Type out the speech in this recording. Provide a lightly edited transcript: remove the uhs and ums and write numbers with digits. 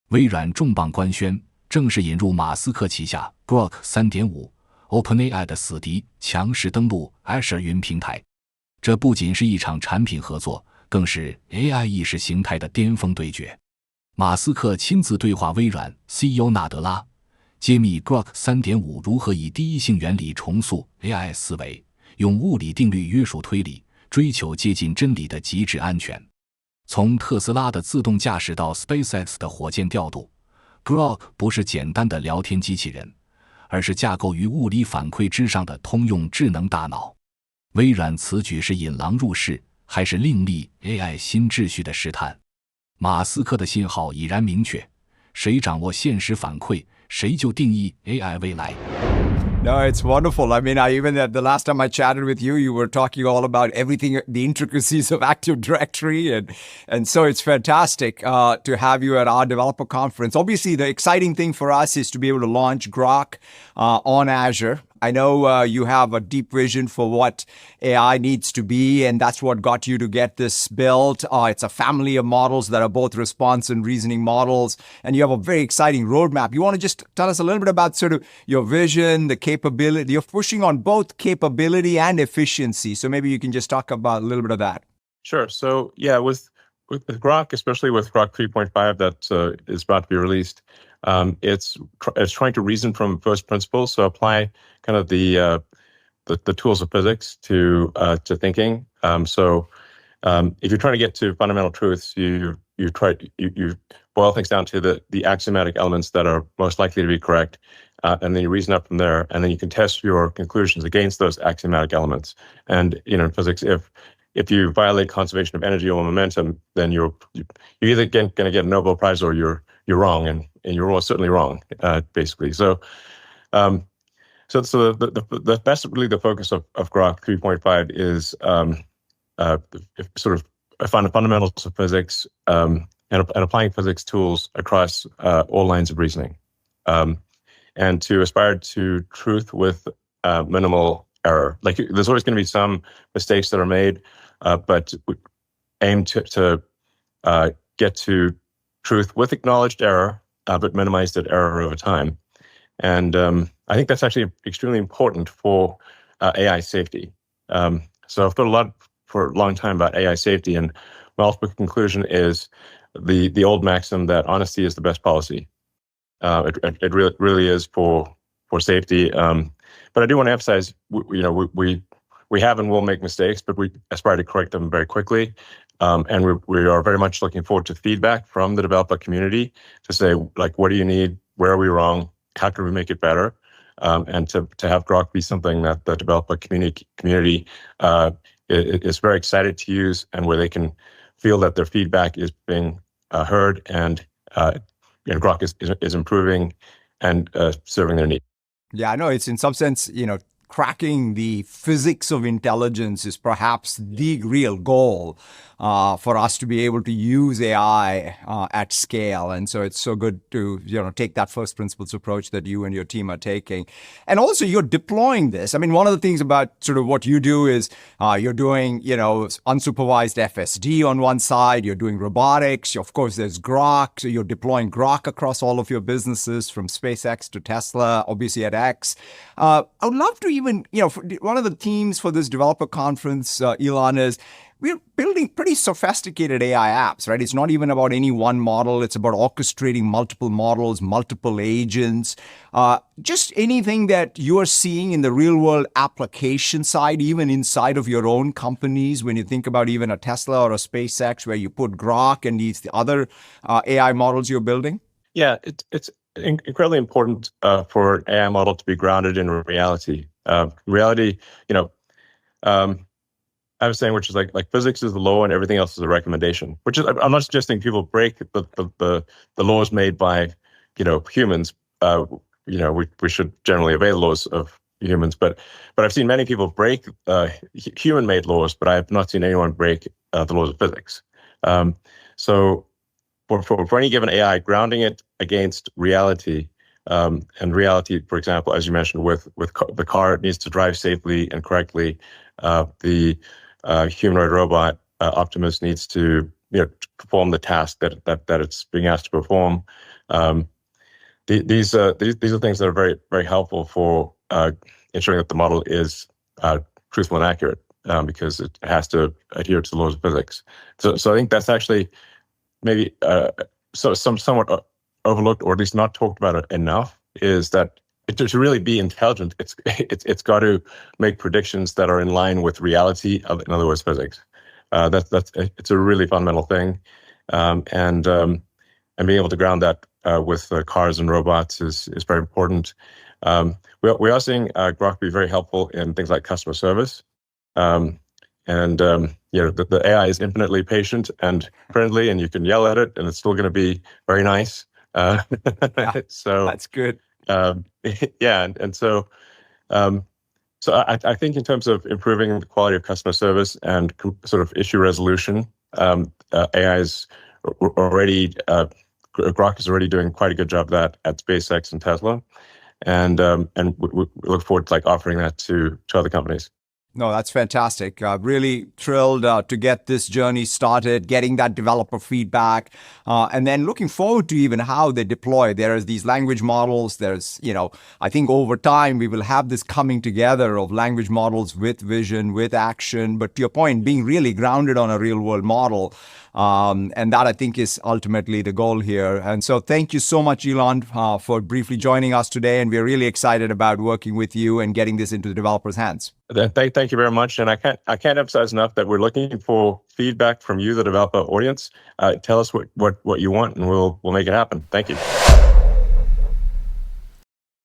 微软重磅官宣，正式引入马斯克旗下 Grok 3.5 OpenAI 的死敌，强势登陆 Azure 云平台。这不仅是一场产品合作，更是 AI 意识形态的巅峰对决。马斯克亲自对话微软 CEO 纳德拉，揭秘 Grok 3.5 如何以第一性原理重塑 AI 思维，用物理定律约束推理，追求接近真理的极致安全。从特斯拉的自动驾驶到 SpaceX 的火箭调度， Grok 不是简单的聊天机器人，而是架构于物理反馈之上的通用智能大脑。微软此举是引狼入室，还是另立 AI 新秩序的试探？马斯克的信号已然明确，谁掌握现实反馈，谁就定义 AI 未来。No, it's wonderful. I mean, even the last time I chatted with you, you were talking all about everything, the intricacies of Active Directory. And so it's fantastic to have you at our developer conference. Obviously, the exciting thing for us is to be able to launch Grok on Azure. I know you have a deep vision for what AI needs to be, and that's what got you to get this built. It's a family of models that are both response and reasoning models, and you have a very exciting roadmap. You want to just tell us a little bit about sort of your vision, the capability. You're pushing on both capability and efficiency, so maybe you can just talk about a little bit of that. Sure. So yeah, with Grok, especially with Grok 3.5 that is about to be released, it's trying to reason from first principles. So apply kind of the tools of physics to thinking. So if you're trying to get to fundamental truths, you boil things down to the axiomatic elements that are most likely to be correct, and then you reason up from there, and then you can test your conclusions against those axiomatic elements. And in physics, if you violate conservation of energy or momentum, then you're either going to get a Nobel Prize or you're wrong, and you're certainly wrong, basically. So that's really the focus of Grok 3.5 is sort of fundamentals of physics and applying physics tools across all lines of reasoning, and to aspire to truth with minimal error. Like there's always going to be some mistakes that are made, but we aim to get to truth with acknowledged error, but minimize that error over time. And I think that's actually extremely important for AI safety. So I've thought for a long time about AI safety, and my ultimate conclusion is the old maxim that honesty is the best policy. It really is for safety. But I do want to emphasize, we have and will make mistakes, but we aspire to correct them very quickly. And we are very much looking forward to feedback from the developer community to say, like, what do you need? Where are we wrong? How can we make it better? And to have Grok be something that the developer community is very excited to use, and where they can feel that their feedback is being heard, and Grok is improving and serving their needs. Yeah, I know it's in some sense, cracking the physics of intelligence is perhaps the real goal for us to be able to use AI at scale. And so it's so good to take that first principles approach that you and your team are taking. And also you're deploying this. I mean, one of the things about sort of what you do is you're doing, unsupervised FSD on one side, you're doing robotics, of course there's Grok, so you're deploying Grok across all of your businesses from SpaceX to Tesla, obviously at X. I would love to even, one of the themes for this developer conference, Elon, is we're building pretty sophisticated AI apps, right? It's not even about any one model. It's about orchestrating multiple models, multiple agents, just anything that you are seeing in the real world application side, even inside of your own companies. When you think about even a Tesla or a SpaceX, where you put Grok and the other AI models you're building. Yeah, it's incredibly important for an AI model to be grounded in reality. I was saying, which is like physics is the law and everything else is a recommendation. Which is, I'm not suggesting people break the laws made by humans. We should generally obey the laws of humans, but I've seen many people break human-made laws, but I have not seen anyone break the laws of physics. So for any given AI, grounding it against reality. And reality, for example, as you mentioned, with the car, it needs to drive safely and correctly. The humanoid robot Optimus needs to perform the task that it's being asked to perform. These are things that are very, very helpful for ensuring that the model is truthful and accurate, because it has to adhere to the laws of physics. So I think that's actually maybe somewhat overlooked, or at least not talked about enough, is that to really be intelligent, it's got to make predictions that are in line with reality, in other words, physics. It's a really fundamental thing, and being able to ground that with cars and robots is very important. We are seeing Grok be very helpful in things like customer service, and the AI is infinitely patient and friendly, and you can yell at it, and it's still going to be very nice. Yeah, so that's good. Yeah, and so I think in terms of improving the quality of customer service and sort of issue resolution, AI is already Grok is already doing quite a good job of that at SpaceX and Tesla, and we look forward to offering that to other companies. No, that's fantastic. Really thrilled to get this journey started, getting that developer feedback, and then looking forward to even how they deploy. There's these language models. There's, I think over time we will have this coming together of language models with vision, with action. But to your point, being really grounded on a real world model. And that I think is ultimately the goal here. And so thank you so much, Elon, for briefly joining us today. And we're really excited about working with you and getting this into the developers' hands. Thank you very much. And I can't emphasize enough that we're looking for feedback from you, the developer audience. Tell us what you want, and we'll make it happen. Thank you.